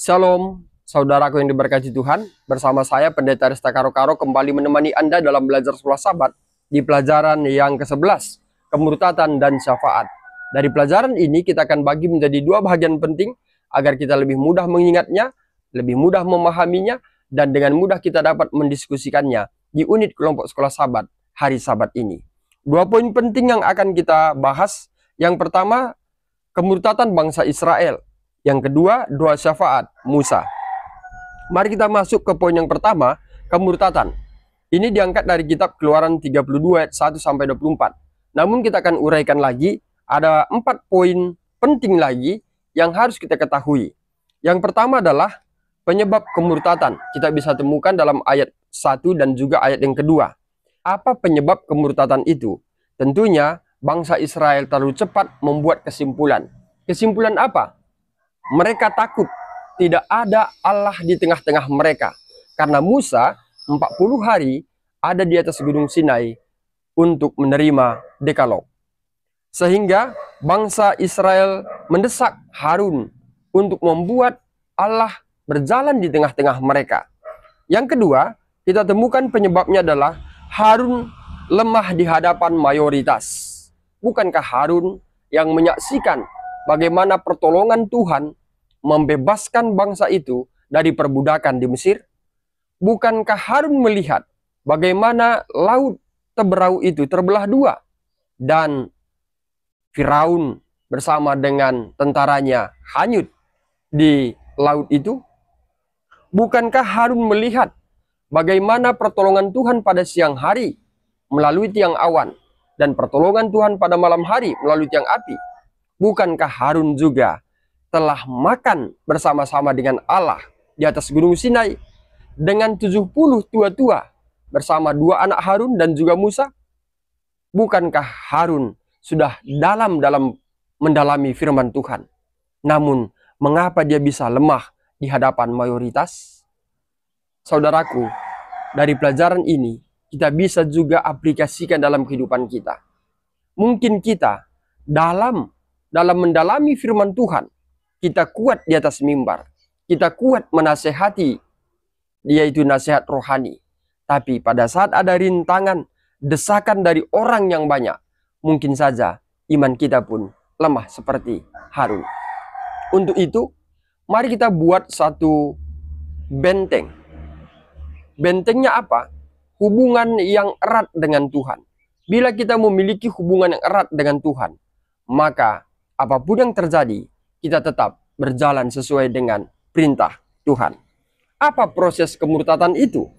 Shalom, saudaraku yang diberkati Tuhan. Bersama saya Pendeta Resta Karo-Karo kembali menemani Anda dalam belajar sekolah Sabat di pelajaran yang ke-11, Kemurtatan dan Syafaat. Dari pelajaran ini kita akan bagi menjadi dua bagian penting agar kita lebih mudah mengingatnya, lebih mudah memahaminya, dan dengan mudah kita dapat mendiskusikannya di unit kelompok sekolah Sabat hari Sabat ini. Dua poin penting yang akan kita bahas. Yang pertama, kemurtatan bangsa Israel. Yang kedua, doa syafaat Musa. Mari kita masuk ke poin yang pertama, kemurtatan. Ini diangkat dari kitab Keluaran 32 ayat 1 sampai 24. Namun kita akan uraikan lagi, ada 4 poin penting lagi yang harus kita ketahui. Yang pertama adalah penyebab kemurtatan. Kita bisa temukan dalam ayat 1 dan juga ayat yang kedua. Apa penyebab kemurtatan itu? Tentunya bangsa Israel terlalu cepat membuat kesimpulan. Kesimpulan apa? Mereka takut tidak ada Allah di tengah-tengah mereka. Karena Musa 40 hari ada di atas gunung Sinai untuk menerima Dekalog. Sehingga bangsa Israel mendesak Harun untuk membuat Allah berjalan di tengah-tengah mereka. Yang kedua, kita temukan penyebabnya adalah Harun lemah di hadapan mayoritas. Bukankah Harun yang menyaksikan bagaimana pertolongan Tuhan membebaskan bangsa itu dari perbudakan di Mesir? Bukankah Harun melihat bagaimana laut Teberau itu terbelah dua dan Firaun bersama dengan tentaranya hanyut di laut itu? Bukankah Harun melihat bagaimana pertolongan Tuhan pada siang hari melalui tiang awan dan pertolongan Tuhan pada malam hari melalui tiang api? Bukankah Harun juga telah makan bersama-sama dengan Allah di atas gunung Sinai dengan 70 tua-tua bersama dua anak Harun dan juga Musa? Bukankah Harun sudah dalam mendalami firman Tuhan? Namun, mengapa dia bisa lemah di hadapan mayoritas? Saudaraku, dari pelajaran ini, kita bisa juga aplikasikan dalam kehidupan kita. Mungkin kita dalam mendalami firman Tuhan, kita kuat di atas mimbar, kita kuat menasehati, yaitu nasihat rohani. Tapi pada saat ada rintangan, desakan dari orang yang banyak, mungkin saja iman kita pun lemah seperti Harun. Untuk itu, mari kita buat satu benteng. Bentengnya apa? Hubungan yang erat dengan Tuhan. Bila kita memiliki hubungan yang erat dengan Tuhan, maka apapun yang terjadi, kita tetap berjalan sesuai dengan perintah Tuhan. Apa proses kemurtatan itu?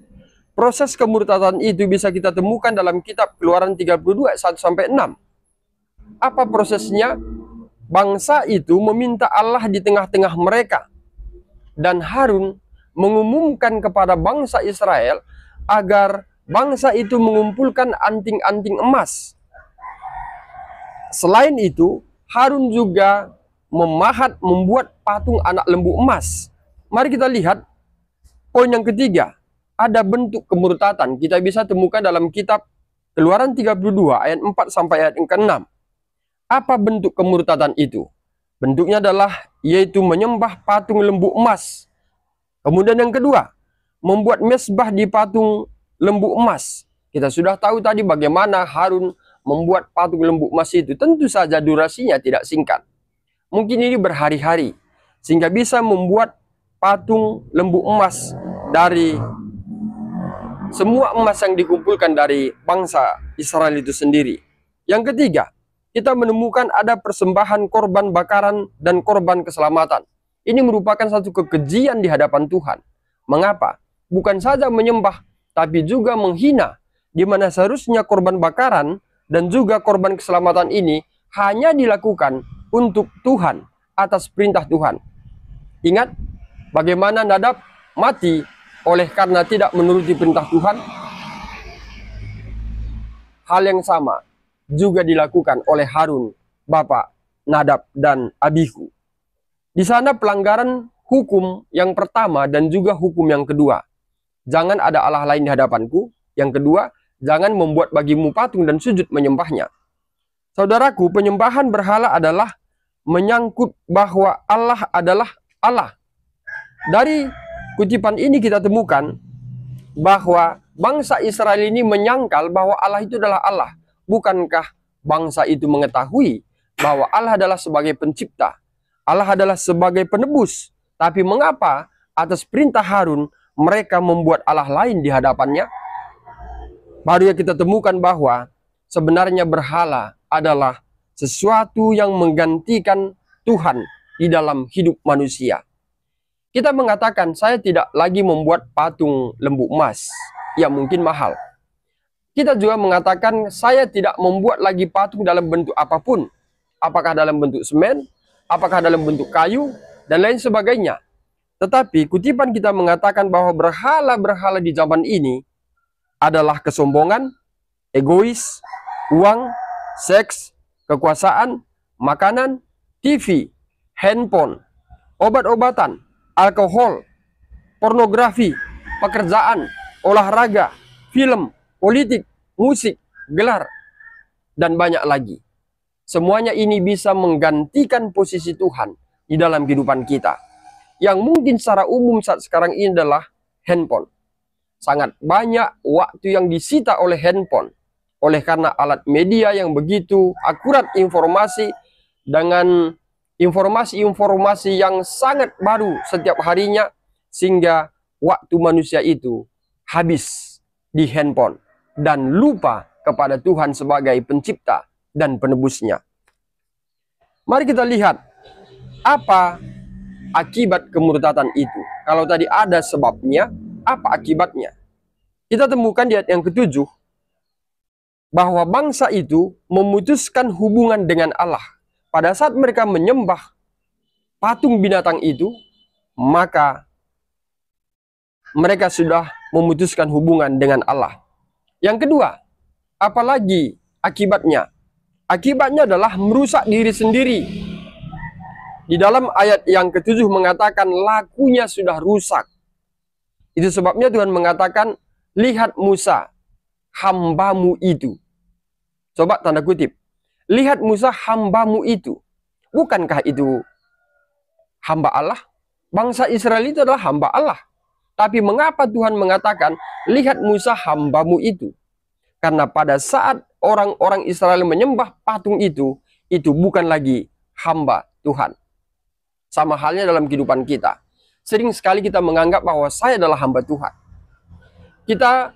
Proses kemurtatan itu bisa kita temukan dalam kitab Keluaran 32 ayat 1 sampai 6. Apa prosesnya? Bangsa itu meminta Allah di tengah-tengah mereka. Dan Harun mengumumkan kepada bangsa Israel agar bangsa itu mengumpulkan anting-anting emas. Selain itu, Harun juga membuat patung anak lembu emas. Mari kita lihat poin yang ketiga. Ada bentuk kemurtatan. Kita bisa temukan dalam kitab Keluaran 32 ayat 4 sampai ayat yang ke-6. Apa bentuk kemurtatan itu? Bentuknya adalah yaitu menyembah patung lembu emas. Kemudian yang kedua, membuat mezbah di patung lembu emas. Kita sudah tahu tadi bagaimana Harun membuat patung lembu emas itu. Tentu saja durasinya tidak singkat. Mungkin ini berhari-hari, sehingga bisa membuat patung lembu emas dari semua emas yang dikumpulkan dari bangsa Israel itu sendiri. Yang ketiga, kita menemukan ada persembahan korban bakaran dan korban keselamatan. Ini merupakan satu kekejian di hadapan Tuhan. Mengapa? Bukan saja menyembah, tapi juga menghina, di mana seharusnya korban bakaran dan juga korban keselamatan ini hanya dilakukan untuk Tuhan, atas perintah Tuhan. Ingat bagaimana Nadab mati oleh karena tidak menuruti perintah Tuhan? Hal yang sama juga dilakukan oleh Harun, bapak Nadab dan Abihu. Di sana pelanggaran hukum yang pertama dan juga hukum yang kedua. Jangan ada Allah lain di hadapanku. Yang kedua, jangan membuat bagimu patung dan sujud menyembahnya. Saudaraku, penyembahan berhala adalah menyangkut bahwa Allah adalah Allah. Dari kutipan ini kita temukan bahwa bangsa Israel ini menyangkal bahwa Allah itu adalah Allah. Bukankah bangsa itu mengetahui bahwa Allah adalah sebagai pencipta, Allah adalah sebagai penebus? Tapi mengapa atas perintah Harun mereka membuat Allah lain di hadapannya? Baru ya kita temukan bahwa sebenarnya berhala adalah sesuatu yang menggantikan Tuhan di dalam hidup manusia. Kita mengatakan, saya tidak lagi membuat patung lembu emas yang mungkin mahal. Kita juga mengatakan, saya tidak membuat lagi patung dalam bentuk apapun. Apakah dalam bentuk semen, apakah dalam bentuk kayu, dan lain sebagainya. Tetapi kutipan kita mengatakan bahwa berhala-berhala di zaman ini adalah kesombongan, egois, uang, seks, kekuasaan, makanan, TV, handphone, obat-obatan, alkohol, pornografi, pekerjaan, olahraga, film, politik, musik, gelar, dan banyak lagi. Semuanya ini bisa menggantikan posisi Tuhan di dalam kehidupan kita. Yang mungkin secara umum saat sekarang ini adalah handphone. Sangat banyak waktu yang disita oleh handphone. Oleh karena alat media yang begitu akurat informasi dengan informasi-informasi yang sangat baru setiap harinya, sehingga waktu manusia itu habis di handphone dan lupa kepada Tuhan sebagai pencipta dan penebusnya. Mari kita lihat apa akibat kemurtatan itu. Kalau tadi ada sebabnya, apa akibatnya? Kita temukan di ayat yang ke-7 bahwa bangsa itu memutuskan hubungan dengan Allah. Pada saat mereka menyembah patung binatang itu, maka mereka sudah memutuskan hubungan dengan Allah. Yang kedua, apalagi akibatnya? Akibatnya adalah merusak diri sendiri. Di dalam ayat yang ke-7 mengatakan lakunya sudah rusak. Itu sebabnya Tuhan mengatakan, lihat Musa, hambamu itu. Coba tanda kutip. Lihat Musa, hambamu itu. Bukankah itu hamba Allah? Bangsa Israel itu adalah hamba Allah. Tapi mengapa Tuhan mengatakan, lihat Musa, hambamu itu? Karena pada saat orang-orang Israel menyembah patung itu bukan lagi hamba Tuhan. Sama halnya dalam kehidupan kita. Sering sekali kita menganggap bahwa saya adalah hamba Tuhan. Kita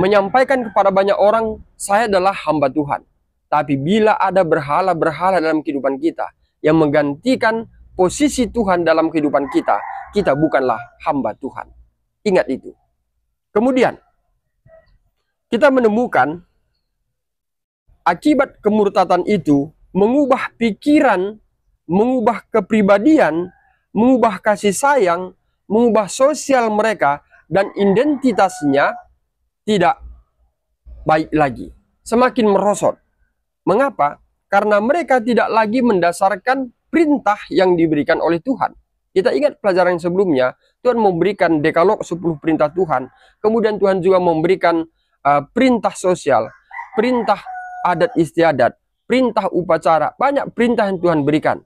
menyampaikan kepada banyak orang, saya adalah hamba Tuhan. Tapi bila ada berhala-berhala dalam kehidupan kita yang menggantikan posisi Tuhan dalam kehidupan kita, kita bukanlah hamba Tuhan. Ingat itu. Kemudian, kita menemukan akibat kemurtatan itu mengubah pikiran, mengubah kepribadian, mengubah kasih sayang, mengubah sosial mereka, dan identitasnya tidak baik lagi. Semakin merosot. Mengapa? Karena mereka tidak lagi mendasarkan perintah yang diberikan oleh Tuhan. Kita ingat pelajaran yang sebelumnya, Tuhan memberikan dekalog 10 perintah Tuhan. Kemudian Tuhan juga memberikan perintah sosial, perintah adat istiadat, perintah upacara. Banyak perintah yang Tuhan berikan.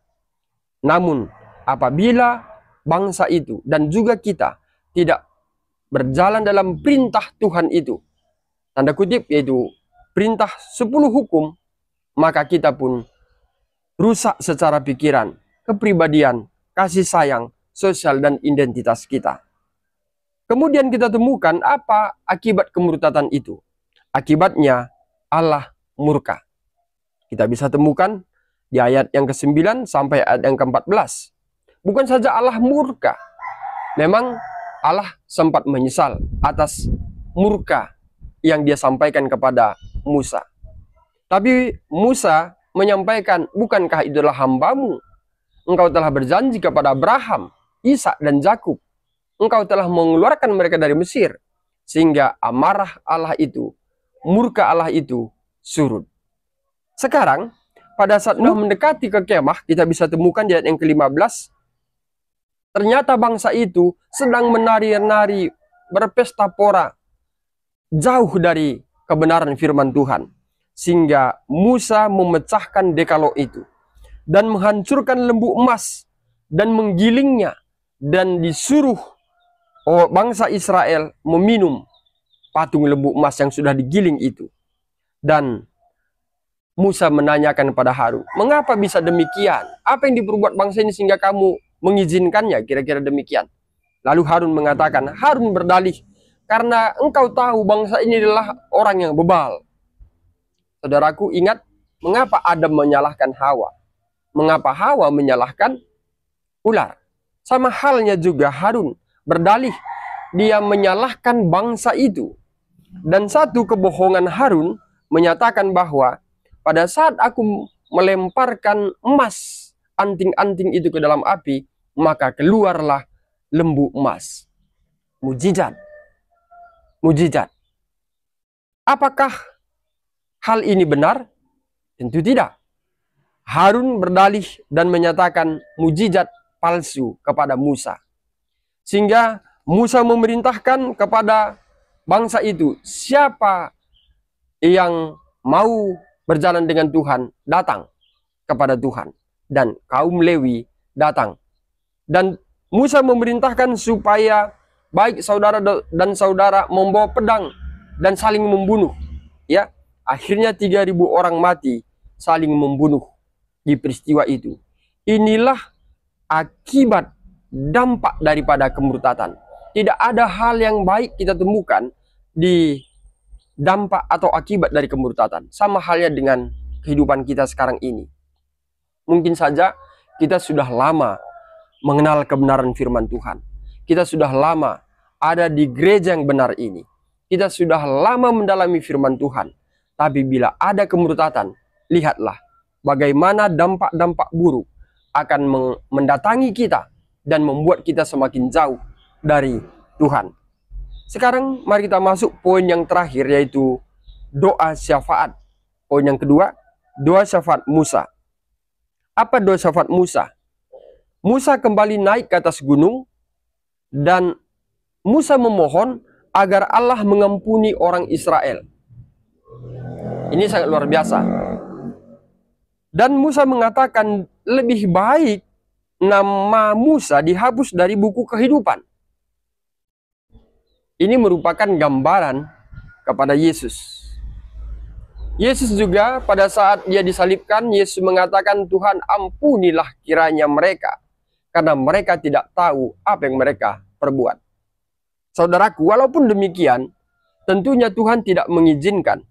Namun, apabila bangsa itu dan juga kita tidak berjalan dalam perintah Tuhan itu, tanda kutip yaitu perintah 10 hukum, maka kita pun rusak secara pikiran, kepribadian, kasih sayang, sosial, dan identitas kita. Kemudian kita temukan apa akibat kemurtatan itu. Akibatnya Allah murka. Kita bisa temukan di ayat yang ke-9 sampai ayat yang ke-14. Bukan saja Allah murka, memang Allah sempat menyesal atas murka yang dia sampaikan kepada Musa. Tapi Musa menyampaikan, bukankah itulah hambamu? Engkau telah berjanji kepada Abraham, Ishak, dan Yakub. Engkau telah mengeluarkan mereka dari Mesir. Sehingga amarah Allah itu, murka Allah itu surut. Sekarang, pada saat sudah mendekati ke kemah, kita bisa temukan di ayat yang ke-15. Ternyata bangsa itu sedang menari-nari, berpesta pora, jauh dari kebenaran firman Tuhan. Sehingga Musa memecahkan dekalog itu dan menghancurkan lembu emas dan menggilingnya dan disuruh bangsa Israel meminum patung lembu emas yang sudah digiling itu. Dan Musa menanyakan kepada Harun, mengapa bisa demikian? Apa yang diperbuat bangsa ini sehingga kamu mengizinkannya? Kira-kira demikian. Lalu Harun mengatakan, Harun berdalih, karena engkau tahu bangsa ini adalah orang yang bebal. Saudaraku, ingat mengapa Adam menyalahkan Hawa? Mengapa Hawa menyalahkan ular? Sama halnya juga Harun berdalih, dia menyalahkan bangsa itu. Dan satu kebohongan Harun menyatakan bahwa pada saat aku melemparkan emas, anting-anting itu ke dalam api, maka keluarlah lembu emas. Mujizat. Mujizat. Apakah hal ini benar? Tentu tidak. Harun berdalih dan menyatakan mujizat palsu kepada Musa. Sehingga Musa memerintahkan kepada bangsa itu, siapa yang mau berjalan dengan Tuhan, datang kepada Tuhan. Dan kaum Lewi datang. Dan Musa memerintahkan supaya baik saudara dan saudara membawa pedang dan saling membunuh. Ya, akhirnya 3.000 orang mati saling membunuh di peristiwa itu. Inilah akibat dampak daripada kemurtatan. Tidak ada hal yang baik kita temukan di dampak atau akibat dari kemurtatan. Sama halnya dengan kehidupan kita sekarang ini. Mungkin saja kita sudah lama mengenal kebenaran firman Tuhan. Kita sudah lama ada di gereja yang benar ini. Kita sudah lama mendalami firman Tuhan. Tapi bila ada kemurtatan, lihatlah bagaimana dampak-dampak buruk akan mendatangi kita dan membuat kita semakin jauh dari Tuhan. Sekarang mari kita masuk poin yang terakhir, yaitu doa syafaat. Poin yang kedua, doa syafaat Musa. Apa doa syafaat Musa? Musa kembali naik ke atas gunung dan Musa memohon agar Allah mengampuni orang Israel. Ini sangat luar biasa. Dan Musa mengatakan lebih baik nama Musa dihapus dari buku kehidupan. Ini merupakan gambaran kepada Yesus. Yesus juga pada saat dia disalibkan, Yesus mengatakan, Tuhan ampunilah kiranya mereka, karena mereka tidak tahu apa yang mereka perbuat. Saudaraku, walaupun demikian, tentunya Tuhan tidak mengizinkan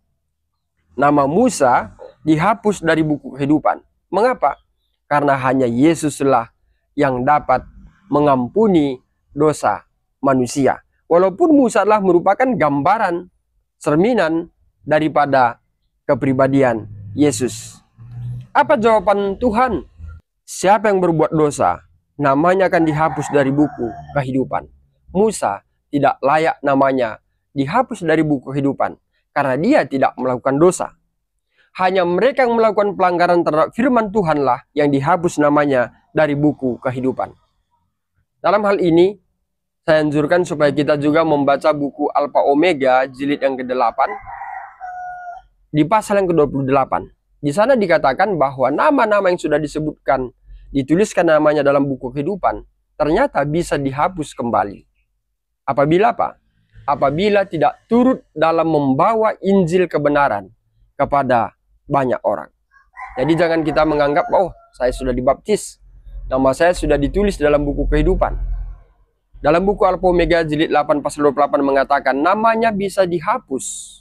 nama Musa dihapus dari buku kehidupan. Mengapa? Karena hanya Yesuslah yang dapat mengampuni dosa manusia. Walaupun Musa adalah merupakan gambaran, cerminan daripada kepribadian Yesus. Apa jawaban Tuhan? Siapa yang berbuat dosa, namanya akan dihapus dari buku kehidupan. Musa tidak layak namanya dihapus dari buku kehidupan, karena dia tidak melakukan dosa. Hanya mereka yang melakukan pelanggaran terhadap firman Tuhanlah yang dihapus namanya dari buku kehidupan. Dalam hal ini, saya anjurkan supaya kita juga membaca buku Alpha Omega jilid yang ke-8 di pasal yang ke-28. Di sana dikatakan bahwa nama-nama yang sudah disebutkan, dituliskan namanya dalam buku kehidupan, ternyata bisa dihapus kembali. Apabila apa? Apabila tidak turut dalam membawa Injil kebenaran kepada banyak orang. Jadi jangan kita menganggap, oh saya sudah dibaptis, nama saya sudah ditulis dalam buku kehidupan. Dalam buku Alpha Omega jilid 8 pasal 28 mengatakan namanya bisa dihapus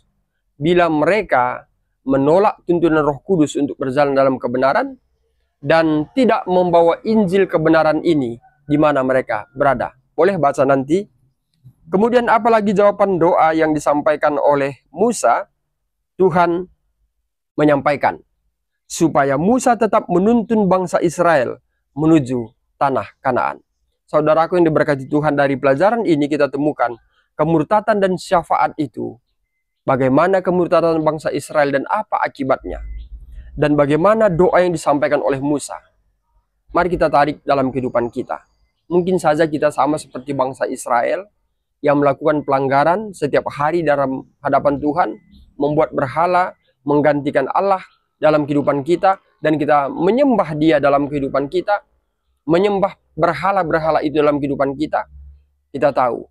bila mereka menolak tuntunan Roh Kudus untuk berjalan dalam kebenaran dan tidak membawa Injil kebenaran ini di mana mereka berada. Boleh baca nanti. Kemudian apalagi jawaban doa yang disampaikan oleh Musa? Tuhan menyampaikan supaya Musa tetap menuntun bangsa Israel menuju tanah Kanaan. Saudaraku yang diberkati Tuhan, dari pelajaran ini kita temukan kemurtatan dan syafaat itu. Bagaimana kemurtatan bangsa Israel dan apa akibatnya. Dan bagaimana doa yang disampaikan oleh Musa. Mari kita tarik dalam kehidupan kita. Mungkin saja kita sama seperti bangsa Israel yang melakukan pelanggaran setiap hari dalam hadapan Tuhan, membuat berhala, menggantikan Allah dalam kehidupan kita, dan kita menyembah Dia dalam kehidupan kita. menyembah berhala-berhala itu dalam kehidupan kita, kita tahu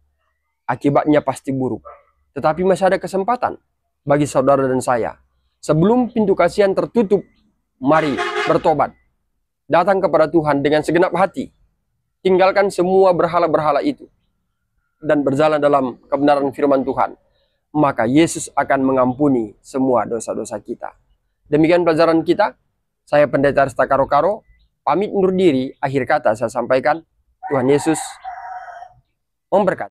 akibatnya pasti buruk. Tetapi masih ada kesempatan bagi saudara dan saya. Sebelum pintu kasihan tertutup, mari bertobat. Datang kepada Tuhan dengan segenap hati. Tinggalkan semua berhala-berhala itu. Dan berjalan dalam kebenaran firman Tuhan. Maka Yesus akan mengampuni semua dosa-dosa kita. Demikian pelajaran kita. Saya Pendeta Arista Karo-Karo. Pamit undur diri. Akhir kata saya sampaikan. Tuhan Yesus memberkati.